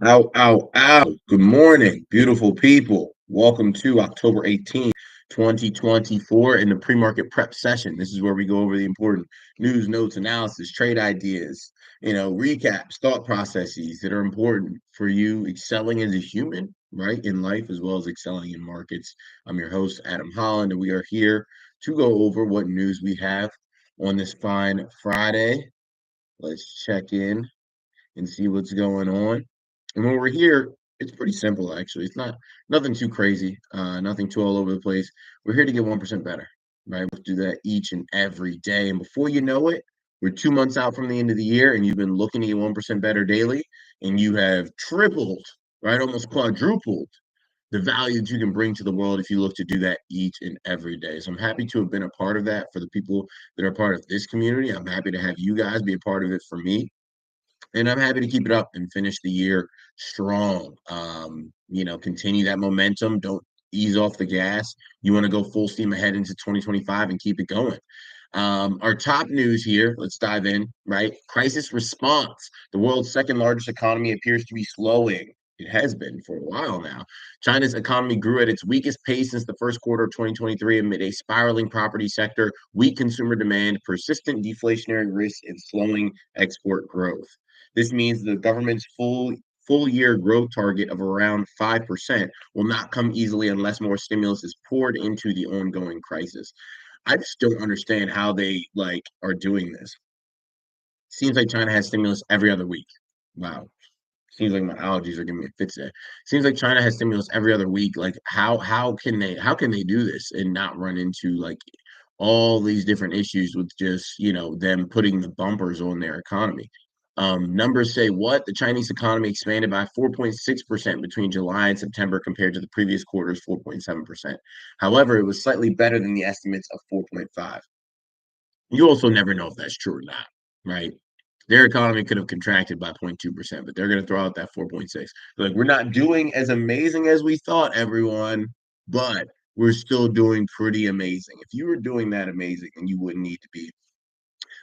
Ow, ow, ow. Good morning, beautiful people. Welcome to October 18th, 2024 in the pre-market prep session. This is where we go over the important news, notes, analysis, trade ideas, recaps, thought processes that are important for you excelling as a human, right, in life as well as excelling in markets. I'm your host, Adam Holland, and we are here to go over what news we have on this fine Friday. Let's check in and see what's going on. And when we're here, it's pretty simple actually. It's not nothing too crazy, nothing too all over the place. We're here to get 1% better, right? We'll do that each and every day. And before you know it, we're 2 months out from the end of the year, and you've been looking to get 1% better daily, and you have tripled, right? Almost quadrupled the value that you can bring to the world if you look to do that each and every day. So I'm happy to have been a part of that for the people that are part of this community. I'm happy to have you guys be a part of it for me, and I'm happy to keep it up and finish the year strong. Continue that momentum. Don't ease off the gas. You want to go full steam ahead into 2025 and keep it going. Our top news here, let's dive in, right? Crisis response. The world's second largest economy appears to be slowing. It has been for a while now. China's economy grew at its weakest pace since the first quarter of 2023 amid a spiraling property sector, weak consumer demand, persistent deflationary risks, and slowing export growth. This means the government's full year growth target of around 5% will not come easily unless more stimulus is poured into the ongoing crisis. I just don't understand how they are doing this. Seems like China has stimulus every other week. Wow. Seems like my allergies are giving me a fit today. Seems like China has stimulus every other week. Like how can they do this and not run into all these different issues with just them putting the bumpers on their economy? Numbers say what? The Chinese economy expanded by 4.6% between July and September compared to the previous quarter's 4.7%. However, it was slightly better than the estimates of 4.5. You also never know if that's true or not, right? Their economy could have contracted by 0.2%, but they're going to throw out that 4.6. Like, we're not doing as amazing as we thought, everyone, but we're still doing pretty amazing. If you were doing that amazing, then you wouldn't need to be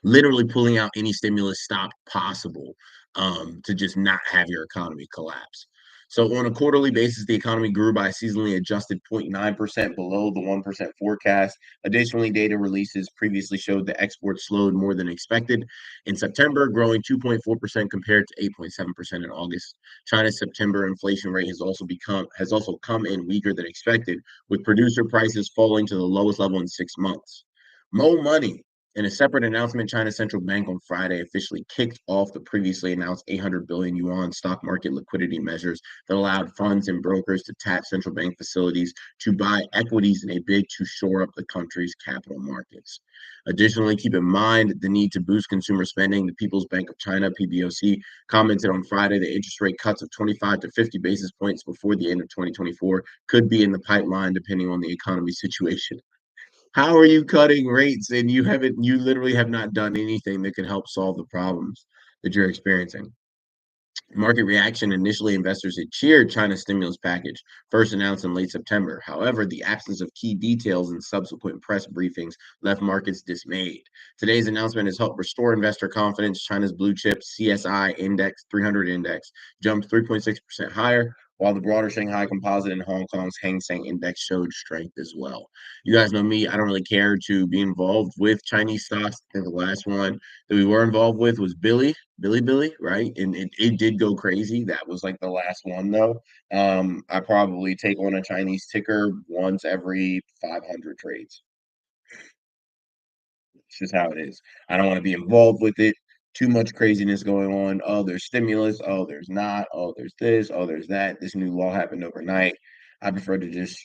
literally pulling out any stimulus stop possible to just not have your economy collapse. So on a quarterly basis, the economy grew by a seasonally adjusted 0.9% below the 1% forecast. Additionally, data releases previously showed that exports slowed more than expected in September, growing 2.4% compared to 8.7% in August. China's September inflation rate has also come in weaker than expected, with producer prices falling to the lowest level in 6 months. Mo money. In a separate announcement, China's central bank on Friday officially kicked off the previously announced 800 billion yuan stock market liquidity measures that allowed funds and brokers to tap central bank facilities to buy equities in a bid to shore up the country's capital markets. Additionally, keep in mind the need to boost consumer spending. The People's Bank of China, PBOC, commented on Friday that interest rate cuts of 25 to 50 basis points before the end of 2024 could be in the pipeline depending on the economy situation. How are you cutting rates and you literally have not done anything that could help solve the problems that you're experiencing? Market reaction. Initially, investors had cheered China's stimulus package, first announced in late September. However, the absence of key details and subsequent press briefings left markets dismayed. Today's announcement has helped restore investor confidence. China's blue chip CSI index 300 index jumped 3.6% higher, while the broader Shanghai Composite and Hong Kong's Hang Seng index showed strength as well. You guys know me, I don't really care to be involved with Chinese stocks. I think the last one that we were involved with was Billy, right? And it did go crazy. That was like the last one though. I probably take on a Chinese ticker once every 500 trades. It's just how it is. I don't want to be involved with it. Too much craziness going on. Oh, there's stimulus. Oh, there's not. Oh, there's this. Oh, there's that. This new law happened overnight. I prefer to just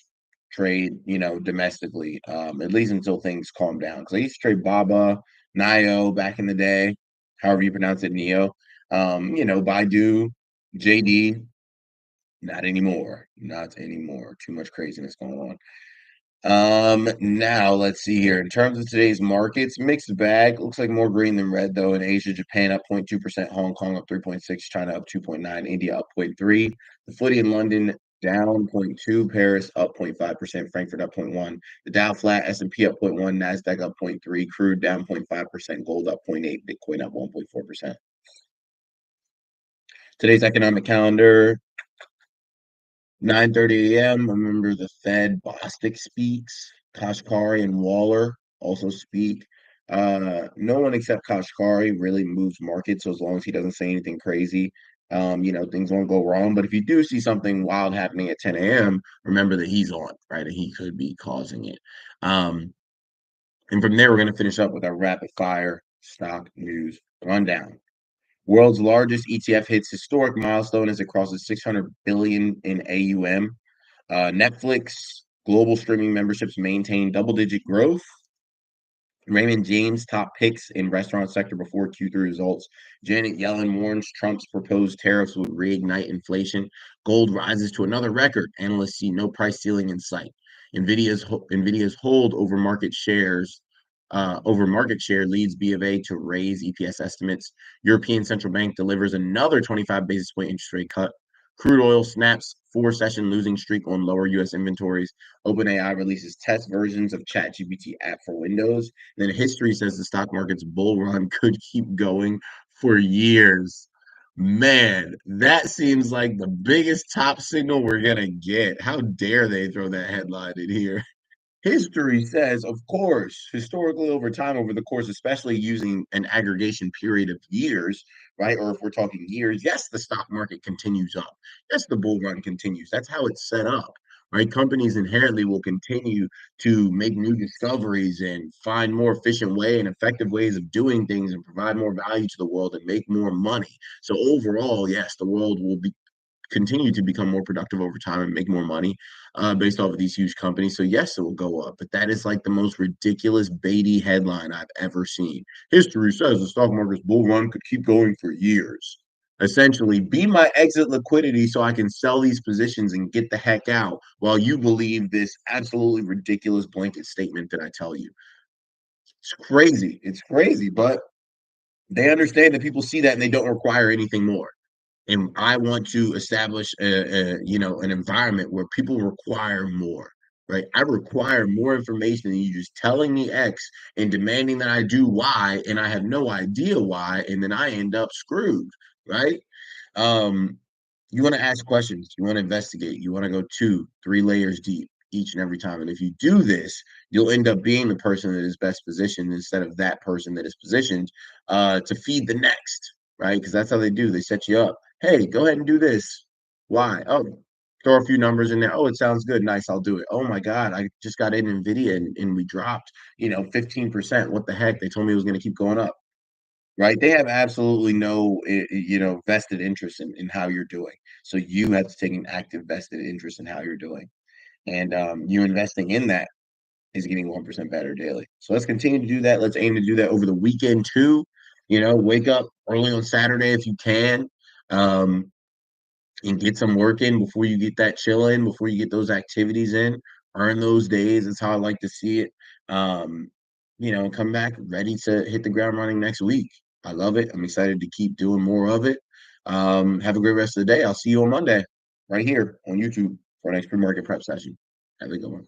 trade, domestically, at least until things calm down. Because I used to trade Baba, Nio back in the day, however you pronounce it, Neo. Baidu, JD, not anymore. Not anymore. Too much craziness going on. Now let's see here. In terms of today's markets, mixed bag. Looks like more green than red though. In Asia, Japan up 0.2%, Hong Kong up 3.6, China up 2.9, India up 0.3. The footy in London down 0.2, Paris up 0.5%, Frankfurt up 0.1. The Dow flat, S&P up 0.1, Nasdaq up 0.3, crude down 0.5%, gold up 0.8, Bitcoin up 1.4%. Today's economic calendar, 9:30 a.m. Remember the Fed Bostic speaks. Kashkari and Waller also speak. No one except Kashkari really moves markets, so as long as he doesn't say anything crazy, things won't go wrong. But if you do see something wild happening at 10 a.m., remember that he's on, right? And he could be causing it. And from there, we're going to finish up with our rapid fire stock news rundown. World's largest ETF hits historic milestone as it crosses 600 billion in AUM. Netflix global streaming memberships maintain double-digit growth. Raymond James top picks in restaurant sector before Q3 results. Janet Yellen warns Trump's proposed tariffs would reignite inflation. Gold rises to another record. Analysts see no price ceiling in sight. Nvidia's hold over market share leads B of A to raise EPS estimates. European Central Bank delivers another 25 basis point interest rate cut. Crude oil snaps four-session losing streak on lower U.S. inventories. OpenAI releases test versions of ChatGPT app for Windows. And then history says the stock market's bull run could keep going for years. Man, that seems like the biggest top signal we're going to get. How dare they throw that headline in here? History says, of course, historically over time, over the course, especially using an aggregation period of years, right? Or if we're talking years, yes, the stock market continues up. Yes, the bull run continues. That's how it's set up, right? Companies inherently will continue to make new discoveries and find more efficient way and effective ways of doing things and provide more value to the world and make more money. So overall, yes, the world will be continue to become more productive over time and make more money based off of these huge companies. So yes, it will go up, but that is like the most ridiculous baity headline I've ever seen. History says the stock market's bull run could keep going for years. Essentially, be my exit liquidity so I can sell these positions and get the heck out while you believe this absolutely ridiculous blanket statement that I tell you. It's crazy. It's crazy, but they understand that people see that and they don't require anything more. And I want to establish an environment where people require more, right? I require more information than you just telling me X and demanding that I do Y, and I have no idea why, and then I end up screwed, right? Um, you want to ask questions, you want to investigate, you want to go 2, 3 layers deep each and every time. And if you do this, you'll end up being the person that is best positioned instead of that person that is positioned to feed the next, right? Because that's how they do. They set you up. Hey, go ahead and do this. Why? Oh, throw a few numbers in there. Oh, it sounds good. Nice. I'll do it. Oh my God. I just got in NVIDIA and we dropped, 15%. What the heck? They told me it was going to keep going up, right? They have absolutely no, vested interest in how you're doing. So you have to take an active vested interest in how you're doing. And you investing in that is getting 1% better daily. So let's continue to do that. Let's aim to do that over the weekend too. Wake up early on Saturday if you can. Um, and get some work in before you get that chill in, before you get those activities in. Earn those days. That's how I like to see it. Come back ready to hit the ground running next week. I love it. I'm excited to keep doing more of it. Have a great rest of the day. I'll see you on Monday right here on YouTube for our next pre-market prep session. Have a good one.